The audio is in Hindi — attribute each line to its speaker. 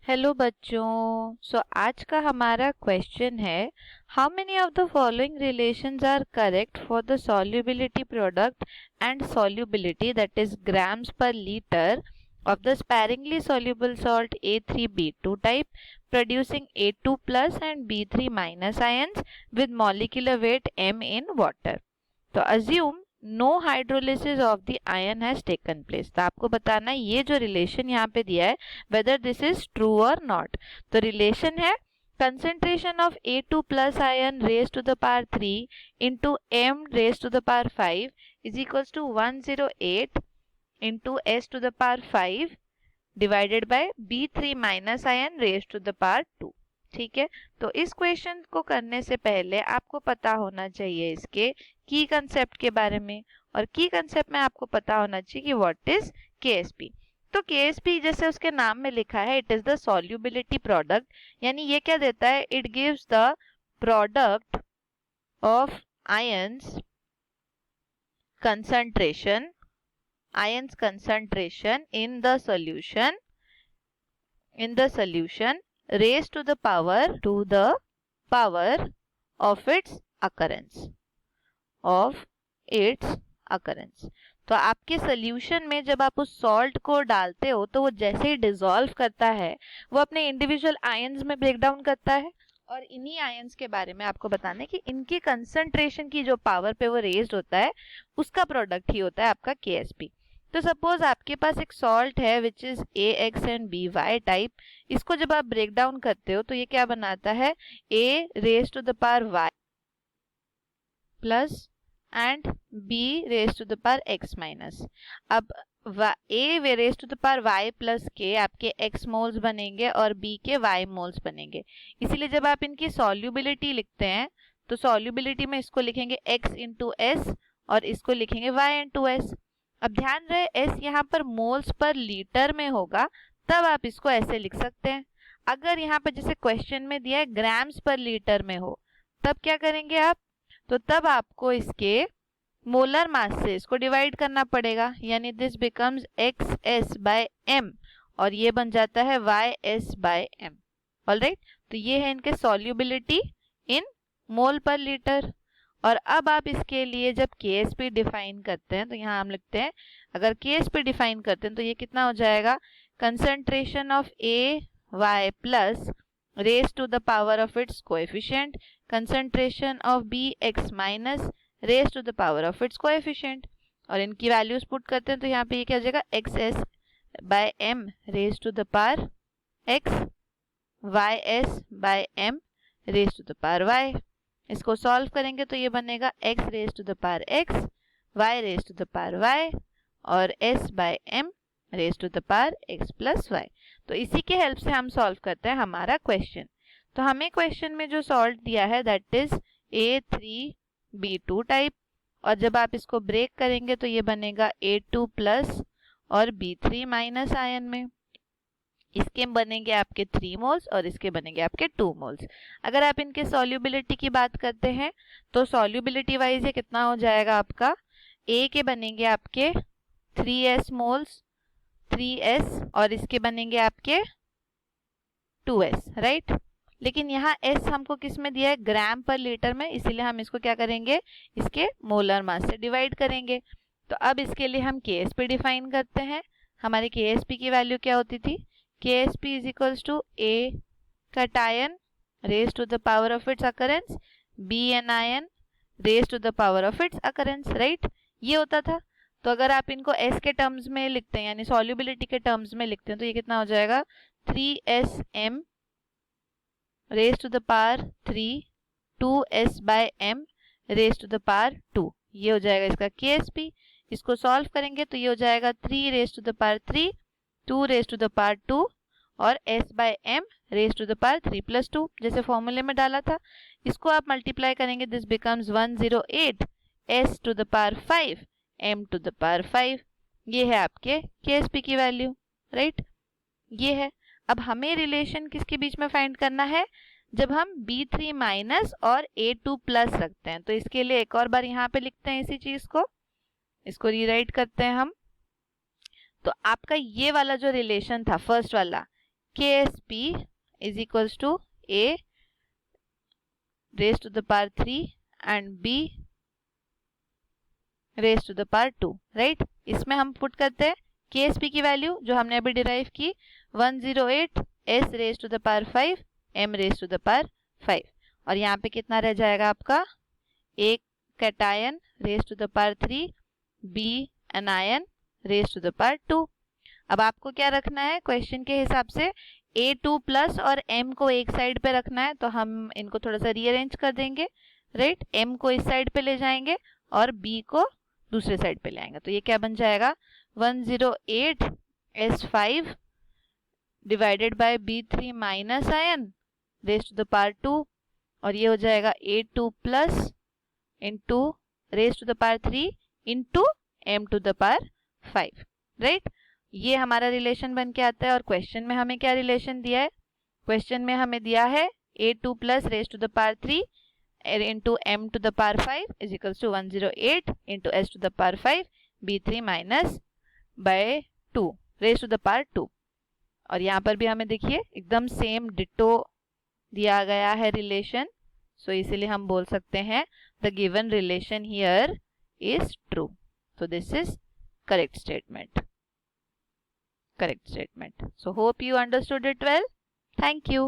Speaker 1: हेलो बच्चों। आज का हमारा क्वेश्चन है, how many of the following relations are correct for the solubility product and solubility that is grams per litre of the sparingly soluble salt A3B2 type producing A2 plus and B3 minus ions with molecular weight m in water. तो assume no hydrolysis of the ion has taken place. तो आपको बताना है ये जो रिलेशन यहाँ पे दिया है वेदर दिस इज ट्रू और नॉट। तो रिलेशन है concentration of A2 plus ion raised to the power 3 into m raised to the power 5 is equals to 108 into s to the power 5 divided by B3 minus ion raised to the power 2। ठीक है, तो इस क्वेश्चन को करने से पहले आपको पता होना चाहिए इसके की कंसेप्ट के बारे में, और की कंसेप्ट में आपको पता होना चाहिए कि व्हाट इज केएसपी। तो केएसपी जैसे उसके नाम में लिखा है, it is the solubility product, यानी ये क्या देता है, it gives the product of ions concentration in the solution raised to the power of its occurrence तो आपके सोल्यूशन में जब आप उस सॉल्ट को डालते हो तो वो जैसे ही डिसॉल्व करता है वो अपने इंडिविजुअल आयंस में ब्रेक डाउन करता है, और इन्हीं आयंस के बारे में आपको बताना है कि इनकी कंसंट्रेशन की जो पावर पे वो रेज्ड होता है उसका प्रोडक्ट ही होता है आपका केएसपी। तो सपोज आपके पास एक सॉल्ट है which is AX and BY type, इसको जब आप ब्रेक डाउन करते हो तो ये क्या बनाता है, A raise to the power Y plus and B raise to the power X minus. अब A raise to the power Y plus के आपके X मोल्स बनेंगे और B के Y मोल्स बनेंगे। इसीलिए जब आप इनकी सॉल्युबिलिटी लिखते हैं तो सॉल्युबिलिटी में इसको लिखेंगे X इंटू S और इसको लिखेंगे Y इंटू S। अब ध्यान रहे S यहाँ पर मोल्स पर लीटर में होगा, तब आप इसको ऐसे लिख सकते हैं। अगर यहाँ पर जैसे क्वेश्चन में दिया है ग्राम्स पर लीटर में हो, तब क्या करेंगे आप, तो तब आपको इसके मोलर मास से इसको डिवाइड करना पड़ेगा, यानी this becomes XS by M और ये बन जाता है YS बाय M। ऑलराइट, तो ये है इनके सॉल्युबिलिटी इन मोल पर लीटर। और अब आप इसके लिए जब केएसपी डिफाइन करते हैं तो यहाँ हम लिखते हैं, अगर केएसपी डिफाइन करते हैं तो ये कितना हो जाएगा, concentration of AY plus raise to the power of its coefficient, concentration of BX minus raise to the power of its coefficient, और इनकी वैल्यूज पुट करते हैं तो यहाँ पे ये क्या हो जाएगा, XS by M raise to the power X, YS by M raise to the power Y। इसको सॉल्व करेंगे तो ये बनेगा x raise to the power x, y raise to the power y और s by m raise to the power x plus y। तो इसी के हेल्प से हम सॉल्व करते हैं हमारा क्वेश्चन। तो हमें क्वेश्चन में जो सॉल्ट दिया है दैट इज A3B2 टाइप, और जब आप इसको ब्रेक करेंगे तो ये बनेगा A2 प्लस और B3 माइनस आयन में। इसके बनेंगे आपके 3 मोल्स और इसके बनेंगे आपके 2 मोल्स। अगर आप इनके सॉल्युबिलिटी की बात करते हैं तो सॉल्युबिलिटी वाइज ये कितना हो जाएगा आपका, A के बनेंगे आपके 3S मोल्स 3S और इसके बनेंगे आपके 2S, राइट। लेकिन यहाँ S हमको किस में दिया है, ग्राम पर लीटर में, इसीलिए हम इसको क्या करेंगे, इसके मोलर मास से डिवाइड करेंगे। तो अब इसके लिए हम KSP डिफाइन करते हैं। हमारी KSP की वैल्यू क्या होती थी, KSP is equals to A cation raised to the power of its occurrence, B anion raised to the power of its occurrence, right, ये होता था। तो अगर आप इनको S के टर्म्स में लिखते हैं यानी सॉल्युबिलिटी के टर्म्स में लिखते हैं तो ये कितना हो जाएगा, 3SM raised to the power 3 2S by M raised to the power 2, ये हो जाएगा इसका KSP। इसको सॉल्व करेंगे तो ये हो जाएगा 3 raised to the power 3 2 raise to the power 2 और S by M raise to the power 3 plus 2, जैसे फॉर्मूले में डाला था। इसको आप मल्टीप्लाई करेंगे, this becomes 108 S to the power 5 M to the power 5। ये है आपके KSP की वैल्यू, राइट, ये है। अब हमें रिलेशन किसके बीच में फाइंड करना है, जब हम B3 माइनस और A2 प्लस रखते हैं। तो इसके लिए एक और बार यहाँ पे लिखते हैं इसी चीज को, इसको रीराइट करते हैं हम। तो आपका ये वाला जो रिलेशन था फर्स्ट वाला KSP is equals to A raised to the power 3 and B raised to the power 2, right. इसमें हम पुट करते हैं KSP की वैल्यू जो हमने अभी डिराइव की 108 S raised to the power 5 M raised to the power 5, और यहाँ पे कितना रह जाएगा आपका, एक cation raised to the power 3, B anion raised to the power 2। अब आपको क्या रखना है क्वेश्चन के हिसाब से, A2 प्लस और M को एक साइड पे रखना है, तो हम इनको थोड़ा सा रीअरेंज कर देंगे, राइट। M को इस साइड पे ले जाएंगे और B को दूसरे साइड पे ले आएंगे, तो ये क्या बन जाएगा 108 S5 divided by B3 minus ion raise to the power 2, और ये हो जाएगा A2 plus into raise to the power 3 into M to the power 5, right. ये हमारा रिलेशन बन के आता है। और क्वेश्चन में हमें क्या रिलेशन दिया है, क्वेश्चन में हमें दिया है A2 plus raise to the power 3 into M to the power 5 is equals to 108 into S to the power 5 B3 minus by 2 raise to the power 2, और यहाँ पर भी हमें देखिए एकदम सेम डिटो दिया गया है रिलेशन, सो इसीलिए हम बोल सकते हैं the given relation here is true. So this is correct statement. So hope you understood it well. Thank you.